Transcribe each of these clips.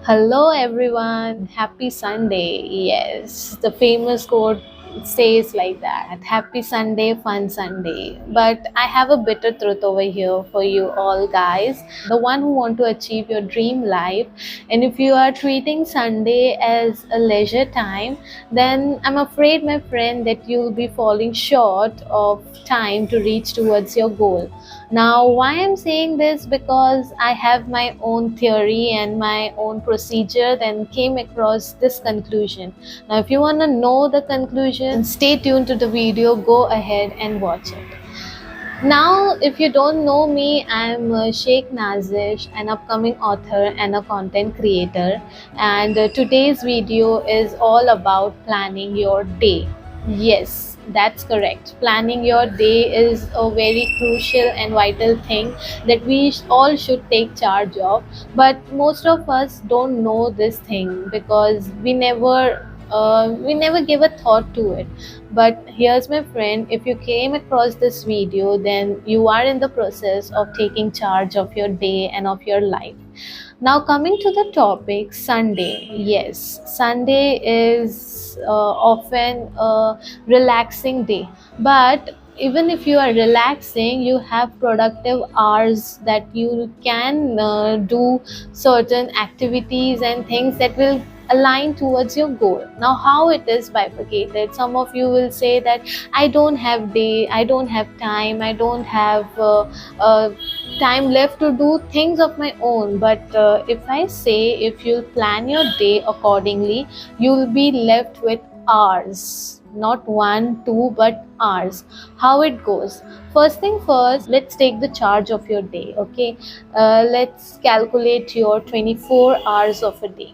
Hello everyone, happy Sunday. Yes, the famous quote says like that, happy Sunday, fun Sunday. But I have a bitter truth over here for you all guys, the one who want to achieve your dream life. And if you are treating Sunday as a leisure time, then I'm afraid, my friend, that you'll be falling short of time to reach towards your goal. Now, why I'm saying this? Because I have my own theory and my own procedure, then came across this conclusion. Now, if you want to know the conclusion, stay tuned to the video, go ahead and watch it. Now, if you don't know me, I'm Sheikh Nazish, an upcoming author and a content creator. And today's video is all about planning your day. Yes, that's correct. Planning your day is a very crucial and vital thing that we all should take charge of. But most of us don't know this thing because we never give a thought to it. But here's my friend, if you came across this video, then you are in the process of taking charge of your day and of your life. Now, coming to the topic, Sunday. Yes, Sunday is often a relaxing day, but even if you are relaxing, you have productive hours that you can do certain activities and things that will align towards your goal. Now, how it is bifurcated, some of you will say that I don't have day, I don't have time, I don't have time left to do things of my own. But if I say, if you plan your day accordingly, you'll be left with hours, not one two but hours. How it goes, first thing first, let's take the charge of your day. Okay, let's calculate your 24 hours of a day.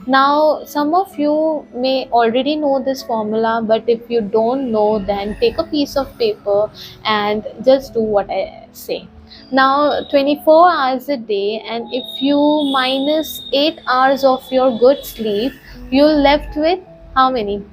Now, some of you may already know this formula, but if you don't know, then take a piece of paper and just do what I say. Now, 24 hours a day, and if you minus 8 hours of your good sleep, you're left with how many?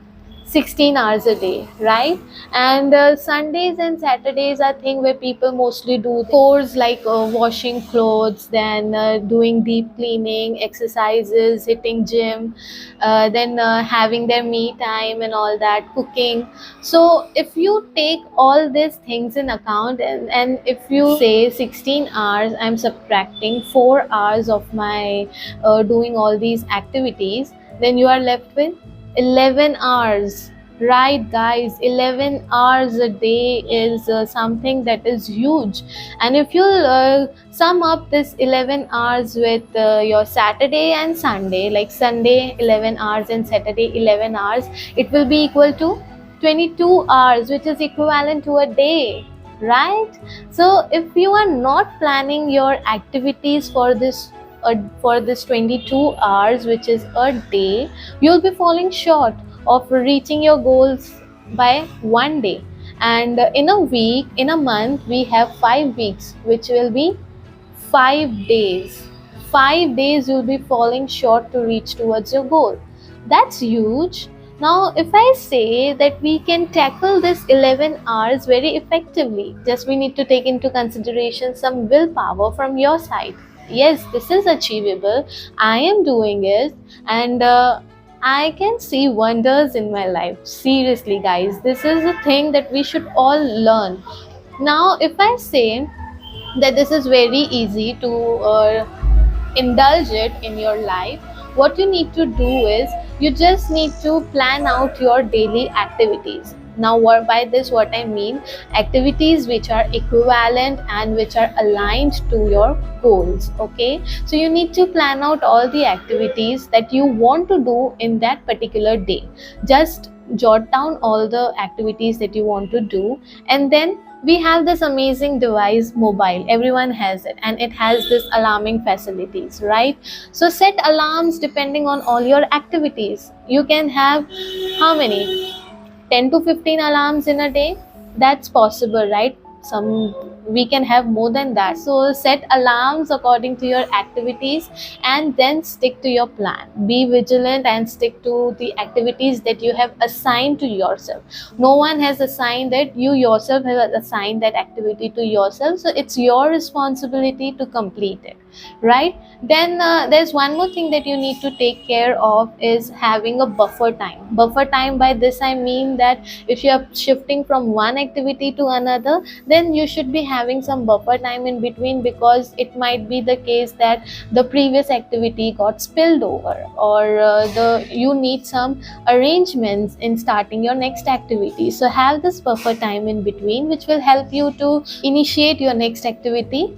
16 hours a day, right? And Sundays and Saturdays are thing where people mostly do chores like washing clothes, then doing deep cleaning, exercises, hitting gym, then having their me time and all that, cooking. So if you take all these things in account, and if you say 16 hours, I'm subtracting 4 hours of my doing all these activities, then you are left with 11 hours. Right guys, 11 hours a day is something that is huge. And if you sum up this 11 hours with your Saturday and Sunday, like Sunday 11 hours and Saturday 11 hours, it will be equal to 22 hours, which is equivalent to a day, right? So if you are not planning your activities for this 22 hours, which is a day, you'll be falling short of reaching your goals by one day. And in a week, in a month, we have 5 weeks, which will be 5 days. 5 days you'll be falling short to reach towards your goal. That's huge. Now, if I say that we can tackle this 11 hours very effectively, just we need to take into consideration some willpower from your side. Yes, this is achievable. I am doing it, and I can see wonders in my life. Seriously, guys, this is a thing that we should all learn. Now, if I say that this is very easy to indulge it in your life, what you need to do is you just need to plan out your daily activities. Now, by this what I mean, activities which are equivalent and which are aligned to your goals. Okay, so you need to plan out all the activities that you want to do in that particular day. Just jot down all the activities that you want to do, and then we have this amazing device, mobile. Everyone has it, and it has this alarming facilities, right? So set alarms depending on all your activities. You can have how many? 10 to 15 alarms in a day. That's possible, right? Some we can have more than that. So set alarms according to your activities and then stick to your plan. Be vigilant and stick to the activities that you have assigned to yourself. No one has assigned it, you yourself have assigned that activity to yourself, so it's your responsibility to complete it, right? Then there's one more thing that you need to take care of is having a buffer time. Buffer time, by this I mean that if you are shifting from one activity to another, then you should be having some buffer time in between, because it might be the case that the previous activity got spilled over, or the you need some arrangements in starting your next activity. So have this buffer time in between, which will help you to initiate your next activity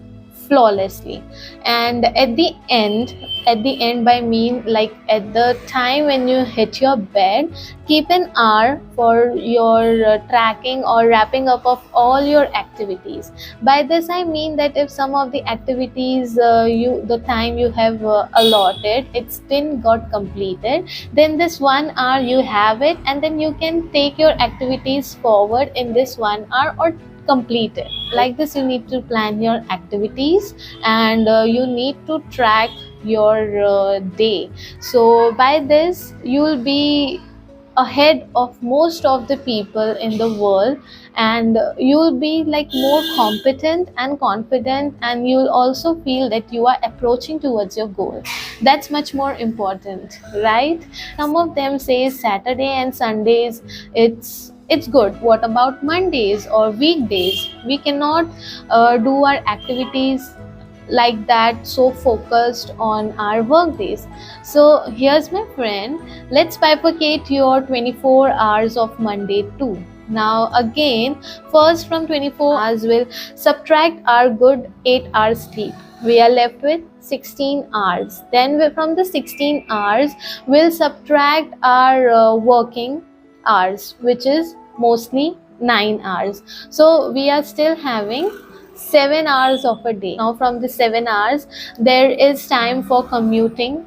flawlessly. And at the end by mean, like at the time when you hit your bed, keep an hour for your tracking or wrapping up of all your activities. By this I mean that if some of the activities the time you have allotted, it's still got completed, then this 1 hour you have it, and then you can take your activities forward in this 1 hour or complete it. Like this, you need to plan your activities, and you need to track your day. So by this you will be ahead of most of the people in the world, and you will be like more competent and confident, and you will also feel that you are approaching towards your goal. That's much more important, right? Some of them say Saturday and Sundays it's good. What about Mondays or weekdays? We cannot do our activities like that, so focused on our work days. So here's my friend, let's bifurcate your 24 hours of Monday too. Now again, first from 24 hours we'll subtract our good 8 hours sleep. We are left with 16 hours. Then from the 16 hours we'll subtract our working hours, which is mostly 9 hours. So we are still having 7 hours of a day. Now from the 7 hours there is time for commuting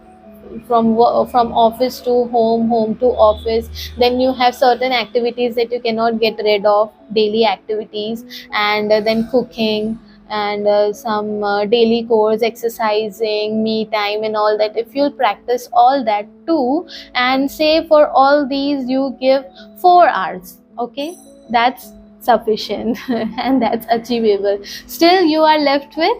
from office to home, home to office. Then you have certain activities that you cannot get rid of, daily activities, and then cooking, and some daily chores, exercising, me time, and all that. If you'll practice all that too, and say for all these you give 4 hours, okay, that's sufficient and that's achievable. Still you are left with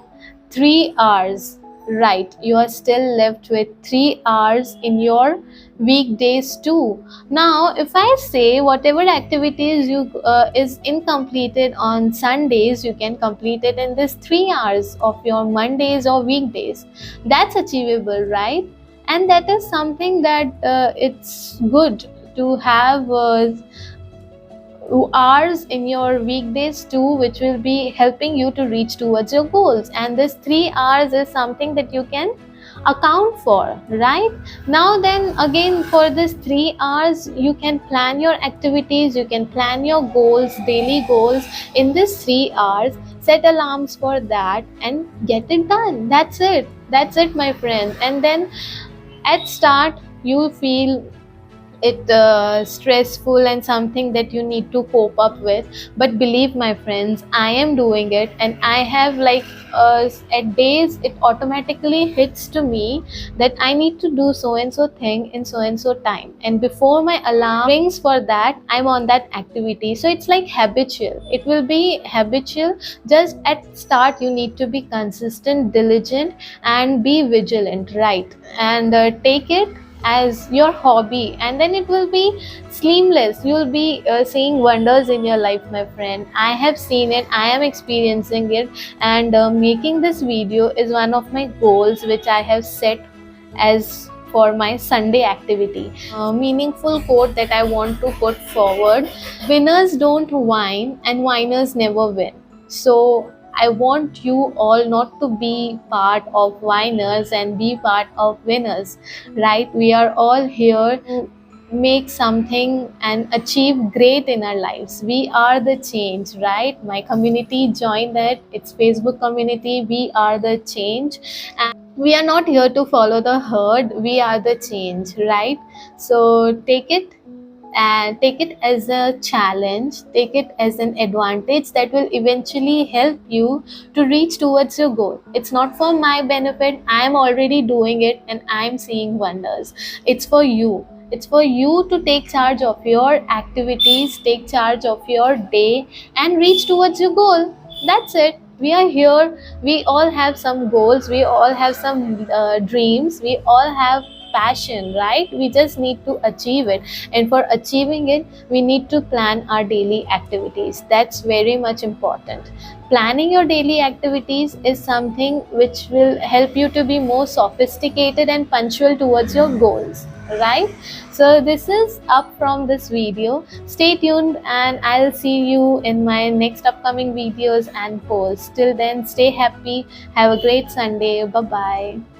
3 hours, right? You are still left with 3 hours in your weekdays too. Now if I say whatever activities you is incompleted on Sundays, you can complete it in this 3 hours of your Mondays or weekdays. That's achievable, right? And that is something that it's good to have hours in your weekdays too, which will be helping you to reach towards your goals. And this 3 hours is something that you can account for, right? Now then again, for this 3 hours you can plan your activities, you can plan your goals, daily goals in this 3 hours. Set alarms for that and get it done. That's it my friend. And then at start you feel it stressful and something that you need to cope up with, but believe my friends, I am doing it, and I have like at days it automatically hits to me that I need to do so and so thing in so and so time, and before my alarm rings for that, I'm on that activity. So it's like habitual, it will be habitual. Just at start you need to be consistent, diligent, and be vigilant, right? And take it as your hobby, and then it will be seamless. You will be seeing wonders in your life, my friend. I have seen it, I am experiencing it, and making this video is one of my goals which I have set as for my Sunday activity. Meaningful quote that I want to put forward: winners don't whine and whiners never win. So I want you all not to be part of whiners and be part of winners, right? We are all here to make something and achieve great in our lives. We are the change, right? My community, join that. It's Facebook community. We are the change, and we are not here to follow the herd. We are the change, right? So take it and take it as a challenge, take it as an advantage that will eventually help you to reach towards your goal. It's not for my benefit, I am already doing it and I'm seeing wonders. It's for you. It's for you to take charge of your activities, take charge of your day, and reach towards your goal. That's it. We are here. We all have some goals. We all have some dreams. We all have passion, right? We just need to achieve it. And for achieving it, we need to plan our daily activities. That's very much important. Planning your daily activities is something which will help you to be more sophisticated and punctual towards your goals, right? So this is up from this video. Stay tuned and I'll see you in my next upcoming videos and posts. Till then, stay happy. Have a great Sunday. Bye bye.